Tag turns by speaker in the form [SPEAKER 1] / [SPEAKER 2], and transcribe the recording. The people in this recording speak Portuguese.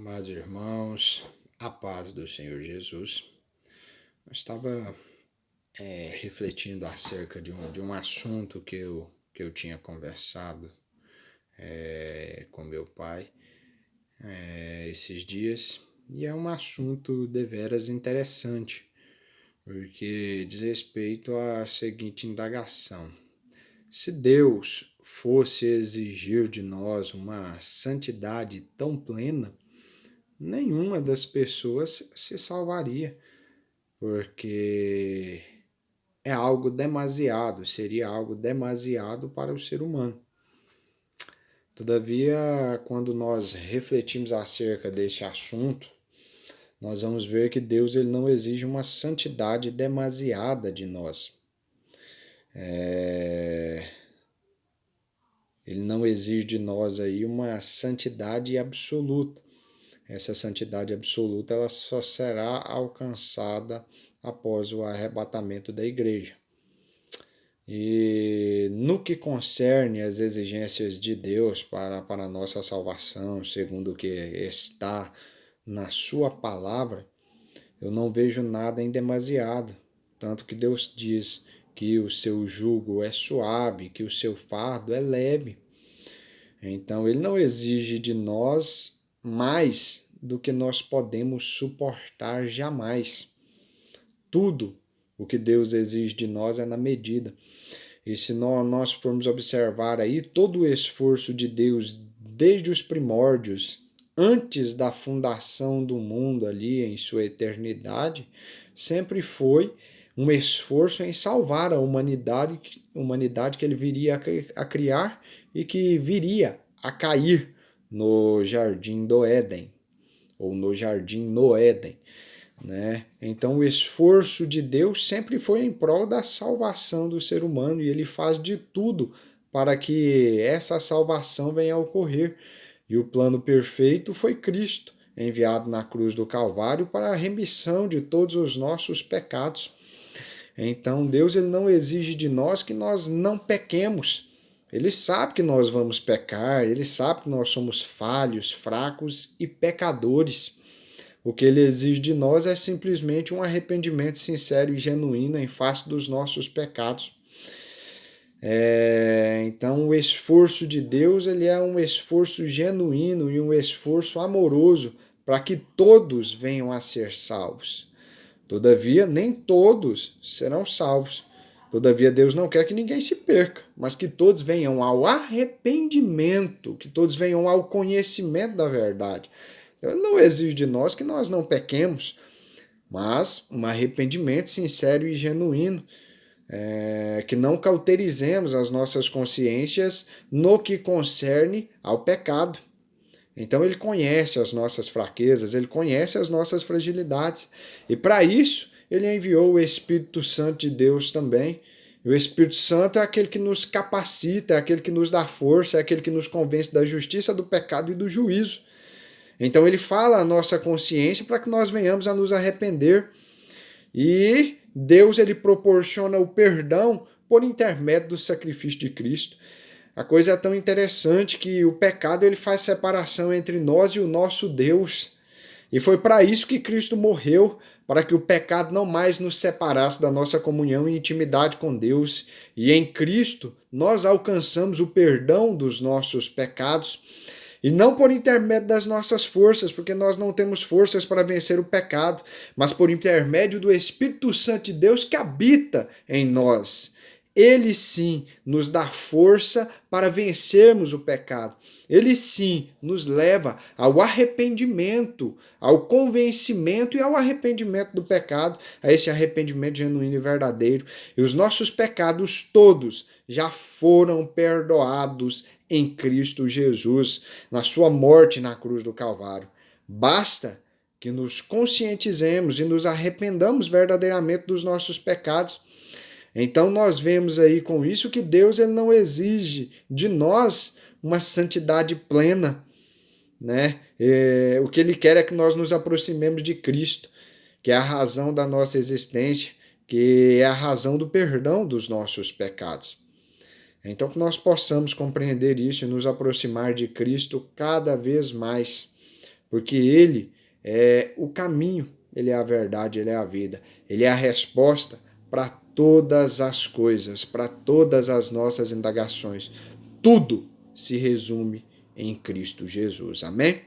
[SPEAKER 1] Amados irmãos, a paz do Senhor Jesus. Eu estava refletindo acerca de um assunto que eu tinha conversado com meu pai esses dias, e é um assunto deveras interessante, porque diz respeito à seguinte indagação: se Deus fosse exigir de nós uma santidade tão plena, nenhuma das pessoas se salvaria, porque seria algo demasiado para o ser humano. Todavia, quando nós refletimos acerca desse assunto, nós vamos ver que Deus ele não exige uma santidade demasiada de nós. Ele não exige de nós aí uma santidade absoluta. Essa santidade absoluta ela só será alcançada após o arrebatamento da igreja. E no que concerne às exigências de Deus para a nossa salvação, segundo o que está na sua palavra, eu não vejo nada em demasiado. Tanto que Deus diz que o seu jugo é suave, que o seu fardo é leve. Então ele não exige de nós mais do que nós podemos suportar jamais. Tudo o que Deus exige de nós é na medida. E se nós formos observar aí todo o esforço de Deus desde os primórdios, antes da fundação do mundo ali em sua eternidade, sempre foi um esforço em salvar a humanidade que ele viria a criar e que viria a cair no jardim do Éden, ou no jardim no Éden. Né? Então o esforço de Deus sempre foi em prol da salvação do ser humano e ele faz de tudo para que essa salvação venha a ocorrer. E o plano perfeito foi Cristo, enviado na cruz do Calvário para a remissão de todos os nossos pecados. Então Deus ele não exige de nós que nós não pequemos. Ele sabe que nós vamos pecar, ele sabe que nós somos falhos, fracos e pecadores. O que ele exige de nós é simplesmente um arrependimento sincero e genuíno em face dos nossos pecados. Então, o esforço de Deus ele é um esforço genuíno e um esforço amoroso para que todos venham a ser salvos. Todavia, nem todos serão salvos. Todavia, Deus não quer que ninguém se perca, mas que todos venham ao arrependimento, que todos venham ao conhecimento da verdade. Ele não exige de nós que nós não pequemos, mas um arrependimento sincero e genuíno, que não cauterizemos as nossas consciências no que concerne ao pecado. Então ele conhece as nossas fraquezas, ele conhece as nossas fragilidades, e para isso ele enviou o Espírito Santo de Deus também. E o Espírito Santo é aquele que nos capacita, é aquele que nos dá força, é aquele que nos convence da justiça, do pecado e do juízo. Então ele fala a nossa consciência para que nós venhamos a nos arrepender. E Deus ele proporciona o perdão por intermédio do sacrifício de Cristo. A coisa é tão interessante que o pecado ele faz separação entre nós e o nosso Deus. E foi para isso que Cristo morreu, para que o pecado não mais nos separasse da nossa comunhão e intimidade com Deus. E em Cristo nós alcançamos o perdão dos nossos pecados. E não por intermédio das nossas forças, porque nós não temos forças para vencer o pecado, mas por intermédio do Espírito Santo de Deus que habita em nós. Ele sim nos dá força para vencermos o pecado. Ele sim nos leva ao arrependimento, ao convencimento e ao arrependimento do pecado, a esse arrependimento genuíno e verdadeiro. E os nossos pecados todos já foram perdoados em Cristo Jesus, na sua morte na cruz do Calvário. Basta que nos conscientizemos e nos arrependamos verdadeiramente dos nossos pecados. Então nós vemos aí com isso que Deus ele não exige de nós uma santidade plena, né? O que ele quer é que nós nos aproximemos de Cristo, que é a razão da nossa existência, que é a razão do perdão dos nossos pecados. Então que nós possamos compreender isso e nos aproximar de Cristo cada vez mais, porque Ele é o caminho, Ele é a verdade, Ele é a vida, Ele é a resposta para todas as coisas, para todas as nossas indagações. Tudo se resume em Cristo Jesus. Amém?